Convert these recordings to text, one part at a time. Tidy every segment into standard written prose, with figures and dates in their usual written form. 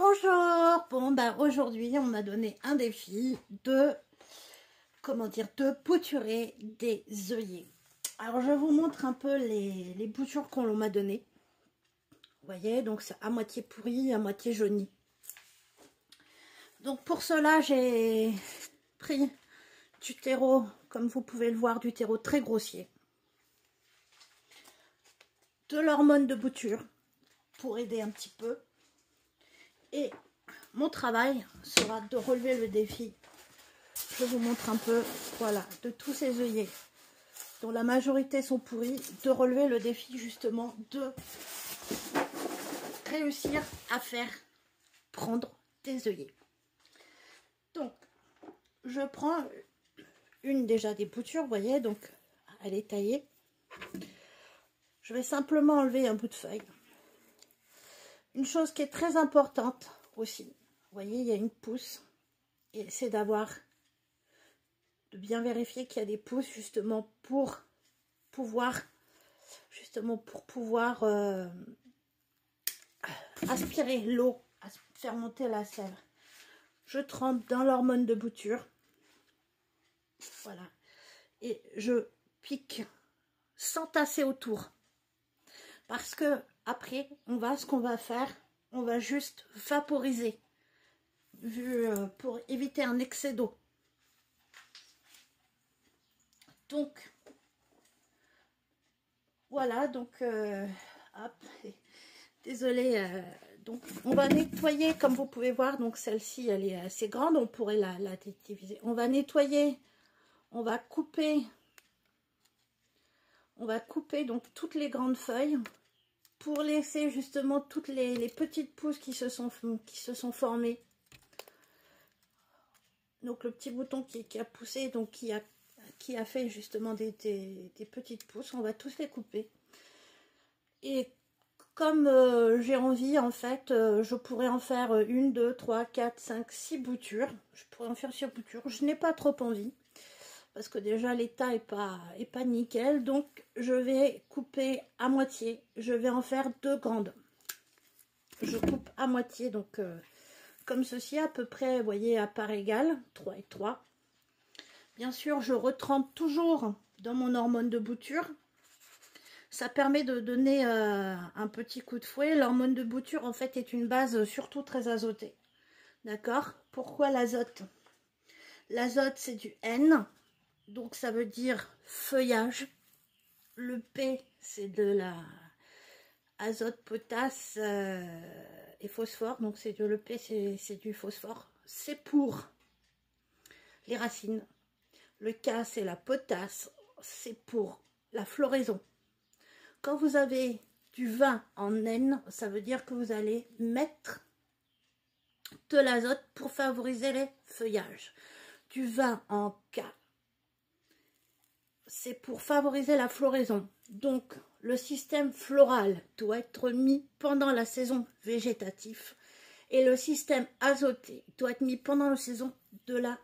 Bonjour. Bon aujourd'hui on m'a donné un défi de de bouturer des œillets. Alors je vous montre un peu les boutures qu'on m'a donné. Vous voyez, donc c'est à moitié pourri, à moitié jauni. Donc pour cela j'ai pris du terreau, comme vous pouvez le voir, du terreau très grossier, de l'hormone de bouture pour aider un petit peu. Et mon travail sera de relever le défi. Je vous montre un peu, voilà, de tous ces œillets dont la majorité sont pourris, de relever le défi justement de réussir à faire prendre des œillets. Donc, je prends une déjà des boutures, vous voyez, donc elle est taillée. Je vais simplement enlever un bout de feuille. Une chose qui est très importante aussi, vous voyez, il y a une pousse, et c'est de bien vérifier qu'il y a des pousses justement pour pouvoir aspirer l'eau, faire monter la sève. Je trempe dans l'hormone de bouture, voilà, et je pique sans tasser autour, parce que après ce qu'on va faire, on va juste vaporiser pour éviter un excès d'eau. Donc voilà, donc hop, désolée, donc on va nettoyer, comme vous pouvez voir, donc celle-ci elle est assez grande, on pourrait la diviser. On va nettoyer, on va couper donc toutes les grandes feuilles pour laisser justement toutes les petites pousses qui se sont formées. Donc le petit bouton qui a poussé, donc qui a fait justement des petites pousses, on va tous les couper. Et comme j'ai envie, en fait, je pourrais en faire 1, 2, 3, 4, 5, 6 boutures. Je pourrais en faire 6 boutures. Je n'ai pas trop envie, parce que déjà l'état est pas nickel. Donc je vais couper à moitié. Je vais en faire 2 grandes. Je coupe à moitié, donc comme ceci, à peu près, vous voyez, à part égale, 3 et 3. Bien sûr, je retrempe toujours dans mon hormone de bouture. Ça permet de donner un petit coup de fouet. L'hormone de bouture, en fait, est une base surtout très azotée. D'accord? Pourquoi l'azote? L'azote, c'est du N, donc ça veut dire feuillage. Le P, c'est de la azote, potasse et phosphore. Donc le P, c'est du phosphore. C'est pour les racines. Le K, c'est la potasse. C'est pour la floraison. Quand vous avez du vin en N, ça veut dire que vous allez mettre de l'azote pour favoriser les feuillages. Du vin en K, c'est pour favoriser la floraison. Donc, le système floral doit être mis pendant la saison végétative et le système azoté doit être mis pendant la saison de la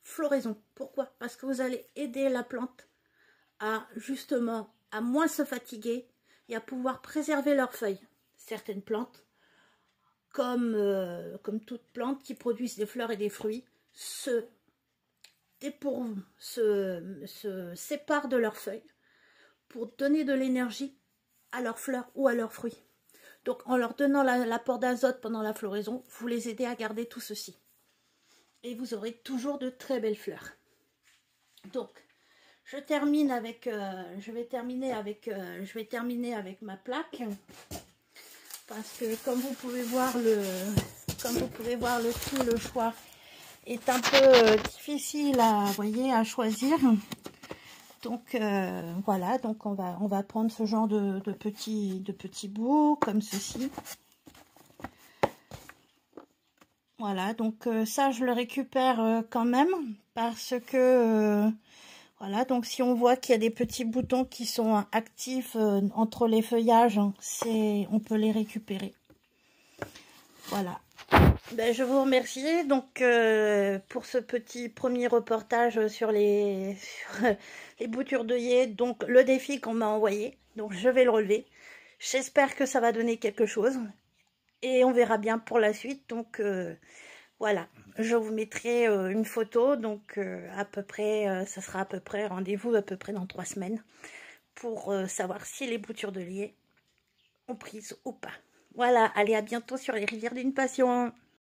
floraison. Pourquoi? Parce que vous allez aider la plante à justement à moins se fatiguer et à pouvoir préserver leurs feuilles. Certaines plantes, comme toute plante qui produisent des fleurs et des fruits, se séparent de leurs feuilles pour donner de l'énergie à leurs fleurs ou à leurs fruits. Donc en leur donnant l'apport d'azote pendant la floraison, vous les aidez à garder tout ceci. Et vous aurez toujours de très belles fleurs. Donc je vais terminer avec ma plaque, parce que comme vous pouvez voir le choix est un peu difficile à choisir. Donc voilà, donc on va prendre ce genre de petits bouts comme ceci. Voilà, donc ça je le récupère quand même, parce que voilà, donc si on voit qu'il y a des petits boutons qui sont actifs entre les feuillages, on peut les récupérer. Voilà. Ben, je vous remercie donc pour ce petit premier reportage sur les boutures d'œillets, donc le défi qu'on m'a envoyé. Donc je vais le relever. J'espère que ça va donner quelque chose. Et on verra bien pour la suite. Donc voilà, je vous mettrai une photo. Donc à peu près, ça sera à peu près rendez-vous à peu près dans 3 semaines pour savoir si les boutures de lait ont prise ou pas. Voilà, allez, à bientôt sur les rivières d'une passion.